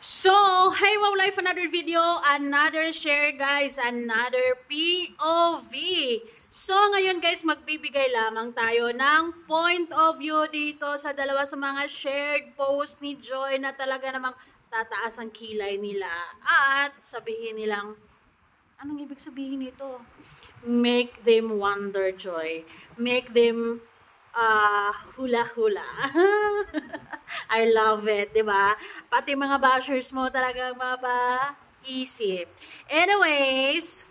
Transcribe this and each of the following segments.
So, hey wow life, another video, another share guys, another POV. So, ngayon guys, magbibigay lamang tayo ng point of view dito sa dalawa sa mga shared post ni Joy na talaga namang tataas ang kilay nila at sabihin nilang, anong ibig sabihin nito? Make them wonder, Joy. Make them hula-hula. I love it, di ba? Pati mga bashers mo talagang mapaisip. Anyways,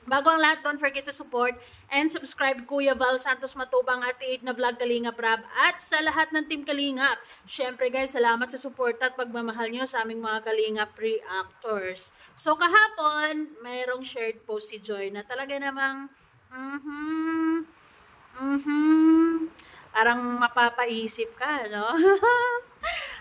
bago ang lahat, don't forget to support and subscribe Kuya Val Santos Matubang at Aid na Vlog Kalingap Rab at sa lahat ng Team Kalingap. Syempre guys, salamat sa support at pagmamahal nyo sa aming mga Kalingap reactors. So kahapon, mayroong shared post si Joy na talaga namang parang mapapaisip ka, no?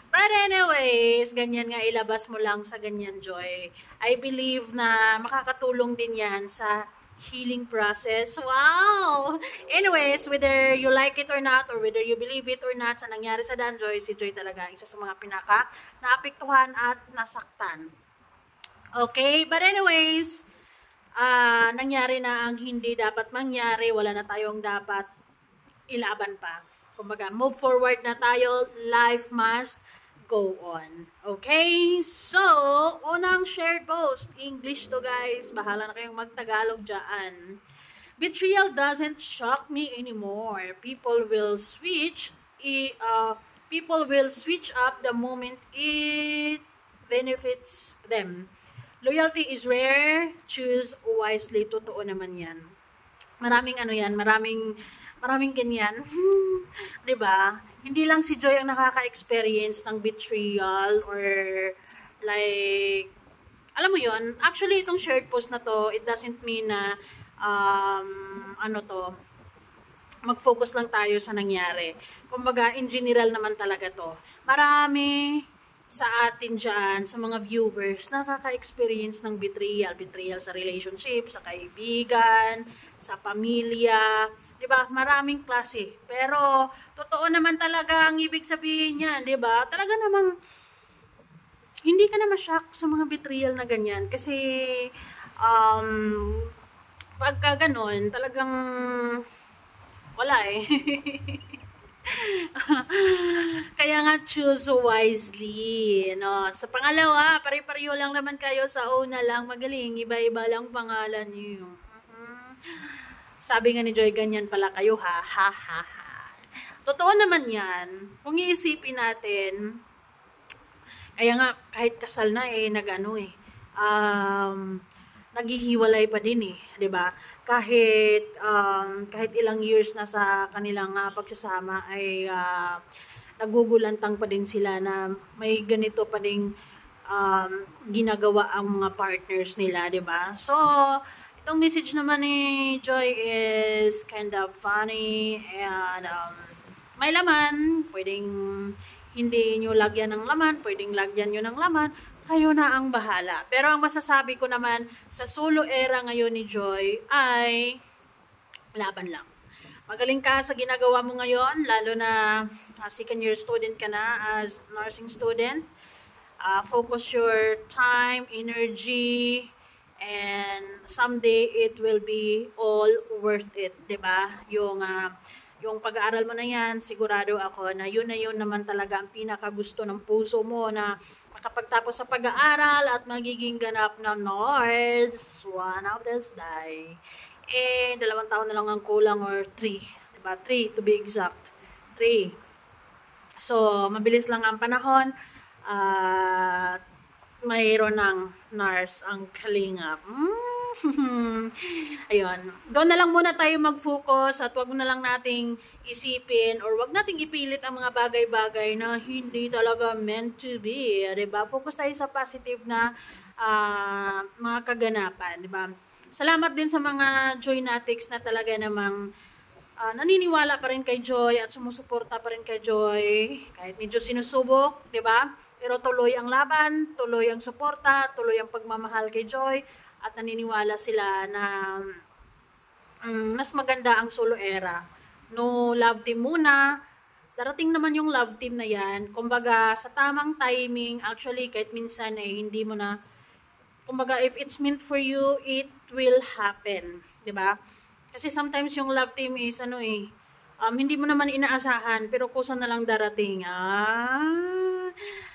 But anyways, ganyan nga, ilabas mo lang sa ganyan, Joy. I believe na makakatulong din yan sa healing process. Wow! Anyways, whether you like it or not, or whether you believe it or not, sa nangyari sa Dan Joy, si Joy talaga isa sa mga naapektuhan at nasaktan. Okay? But anyways, nangyari na ang hindi dapat mangyari, wala na tayong dapat ilaban pa. Kumbaga, move forward na tayo. Life must go on. Okay? So, unang shared post. English to guys. Bahala na kayong mag-Tagalog dyan. Betrayal doesn't shock me anymore. People will switch up the moment it benefits them. Loyalty is rare. Choose wisely. Totoo naman yan. Maraming ganyan. 'Di ba? Hindi lang si Joy ang nakaka-experience ng betrayal or like alam mo 'yon. Actually, itong shared post na to, it doesn't mean na mag-focus lang tayo sa nangyari. Kumbaga, in general naman talaga to. Marami sa atin dyan, sa mga viewers, nakaka-experience ng betrayal. Betrayal sa relationship, sa kaibigan, sa pamilya. Diba? Maraming klase. Pero, totoo naman talaga ang ibig sabihin niyan. Diba? Talaga namang, hindi ka na ma-shock sa mga betrayal na ganyan. Kasi, pagka ganon, talagang, wala eh. Kaya nga choose wisely, no? Sa pangalawa, pare-pareho lang naman kayo. Sa una lang magaling, iba-iba lang pangalan niyo. Sabi nga ni Joy, ganyan pala kayo, ha ha ha ha. Totoo naman yan. Kung iisipin natin, kaya nga kahit kasal na naghihiwalay pa din eh, 'di ba? Kahit ilang years na sa kanilang pagsasama ay nagugulantang pa din sila na may ganito pa ding ginagawa ang mga partners nila, 'di ba? So, itong message naman ni Joy is kind of funny and may laman. Pwedeng hindi nyo lagyan ng laman, pwedeng lagyan nyo ng laman. Kayo na ang bahala. Pero ang masasabi ko naman sa solo era ngayon ni Joy ay laban lang. Magaling ka sa ginagawa mo ngayon, lalo na second year student ka na as nursing student. Focus your time, energy, and someday it will be all worth it, 'di ba? Yung pag-aaral mo na 'yan, sigurado ako na yun naman talaga ang pinakagusto ng puso mo na makapagtapos sa pag-aaral at magiging ganap na nurse one of this day. 2 taon na lang ang kulang or 3, 'di ba? 3 to be exact. 3. So, mabilis lang ang panahon at mayroon ng nurse ang Kalingap. Ayun. Doon na lang muna tayo mag-focus at wag na lang nating isipin or wag nating ipilit ang mga bagay-bagay na hindi talaga meant to be. Diba? Focus tayo sa positive na mga kaganapan. Diba? Salamat din sa mga Joynatics na talaga namang naniniwala pa rin kay Joy at sumusuporta pa rin kay Joy. Kahit medyo sinusubok. Diba? Pero tuloy ang laban, tuloy ang suporta, tuloy ang pagmamahal kay Joy, at naniniwala sila na mas maganda ang solo era. No love team muna, darating naman yung love team na yan. Kumbaga, sa tamang timing, actually, kahit minsan eh, hindi mo na, kumbaga, if it's meant for you, it will happen. 'Di ba? Kasi sometimes yung love team is, hindi mo naman inaasahan, pero kusa na lang darating.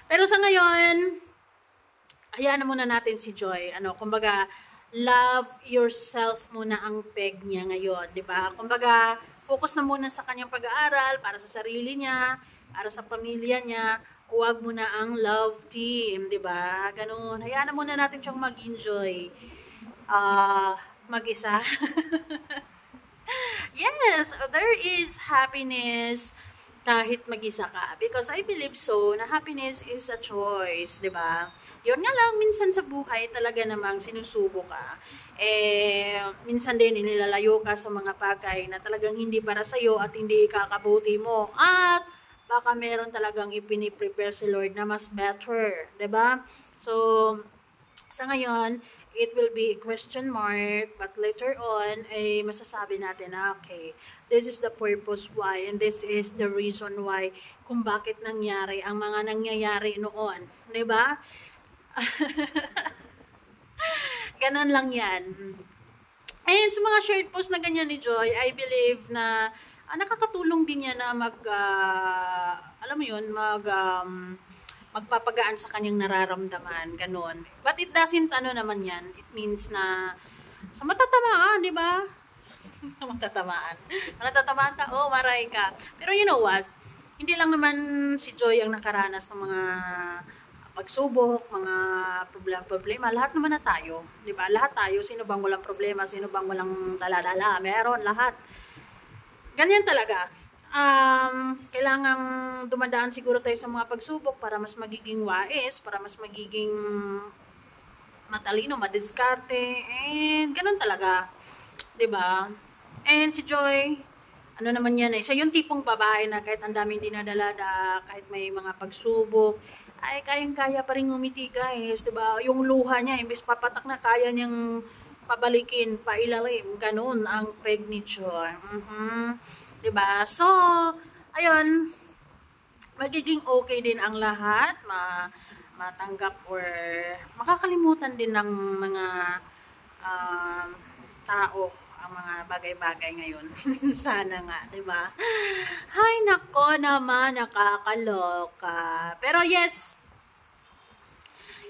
Pero sa ngayon, hayaan na muna natin si Joy. Kumbaga, love yourself muna ang peg niya ngayon, 'di ba? Kumbaga, focus na muna sa kanyang pag-aaral para sa sarili niya, para sa pamilya niya. Huwag mo na ang love team, 'di ba? Ganun. Hayaan na muna natin siyang mag-enjoy. Mag-isa. Yes, there is happiness kahit mag-isa ka. Because I believe so, na happiness is a choice, di ba? Yun nga lang, minsan sa buhay talaga namang sinusubo ka. Minsan din inilalayo ka sa mga bagay na talagang hindi para sa'yo at hindi ikakabuti mo. At baka meron talagang ipiniprepare si Lord na mas better, di ba? So, sa ngayon, it will be a question mark, but later on, ay masasabi natin na, okay, this is the purpose why, and this is the reason why, kung bakit nangyari ang mga nangyayari noon. Diba? Ganon lang yan. And sa mga shared post na ganyan ni Joy, I believe na nakakatulong din yan na magpapagaan sa kanyang nararamdaman, ganun. But it doesn't, naman yan. It means na, sa matatamaan, di ba? Sa matatamaan. Matatamaan ka, maray ka. Pero you know what? Hindi lang naman si Joy ang nakaranas ng mga pagsubok, mga problema. Lahat naman na tayo. Di ba? Lahat tayo. Sino bang walang problema? Sino bang walang talalala? Meron, lahat. Ganyan talaga. Kailangang dumadaan siguro tayo sa mga pagsubok para mas magiging wais, para mas magiging matalino, madiskarte, and ganun talaga. 'Di ba? And si Joy, naman yan siya yung tipong babae na kahit ang daming dinadala, kahit may mga pagsubok, ay kayang-kaya pa rin ngumiti, guys, 'di ba? Yung luha niya, imbes papatak na, kaya niyang pabalikin, pailalim, ganun ang peg ni Joy. Diba? So, ayun, magiging okay din ang lahat, matanggap or makakalimutan din ng mga tao ang mga bagay-bagay ngayon. Sana nga, diba? Hay, nako naman, nakakaloka. Pero yes,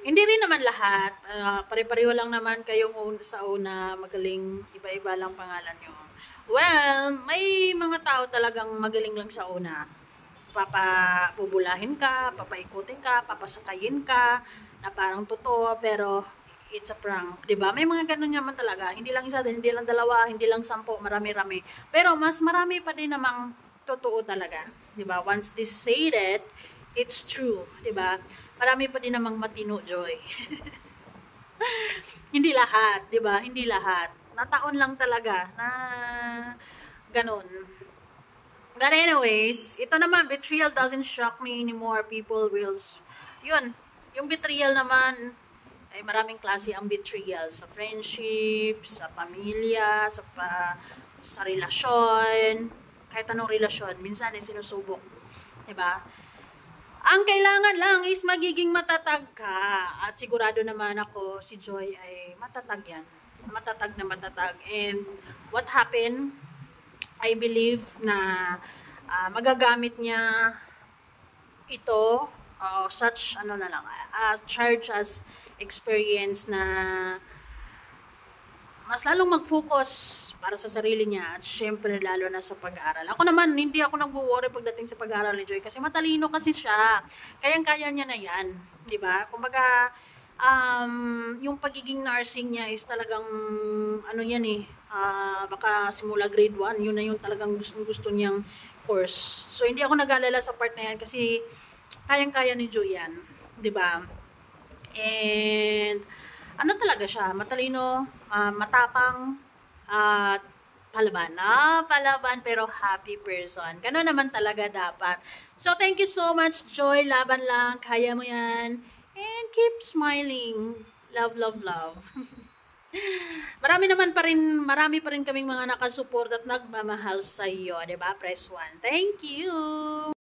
hindi rin naman lahat. Pare-pareho lang naman kayong sa una, magaling, iba-iba lang pangalan nyo. Well, may mga tao talagang magaling lang sa una. Papabubulahin ka, papaikutin ka, papasakayin ka, na parang totoo, pero it's a prank. Diba? May mga ganun naman talaga. Hindi lang isa, hindi lang dalawa, hindi lang 10, marami-rami. Pero mas marami pa din namang totoo talaga. Diba? Once decided, it's true. Diba? Marami pa din namang matino, Joy. Hindi lahat, diba? Hindi lahat. Nataon lang talaga na ganun. But anyways, ito naman, betrayal doesn't shock me anymore. People will, yun, yung betrayal naman, ay maraming klase ang betrayal. Sa friendship, sa pamilya, sa relasyon, kahit anong relasyon, minsan ay sinusubok. Diba? Ang kailangan lang is magiging matatag ka. At sigurado naman ako, si Joy ay matatag yan. Matatag na matatag. And what happened, I believe na magagamit niya ito, such, charge as experience na mas lalong mag-focus para sa sarili niya at syempre lalo na sa pag-aaral. Ako naman, hindi ako nag-worry pagdating sa pag-aaral ni Joy kasi matalino kasi siya. Kayang-kaya niya na yan. Diba? Kumbaga, yung pagiging nursing niya is talagang, baka simula grade 1, yun na yung talagang gusto niyang course. So, hindi ako nag-alala sa part na yan kasi kayang-kaya ni Joy yan. Diba? And, talaga siya, matalino, matapang, at palaban pero happy person. Ganun naman talaga dapat. So, thank you so much, Joy. Laban lang. Kaya mo yan. And keep smiling. Love, love, love. Marami pa rin kaming mga nakasupport at nagmamahal sa iyo. Diba? Press 1. Thank you!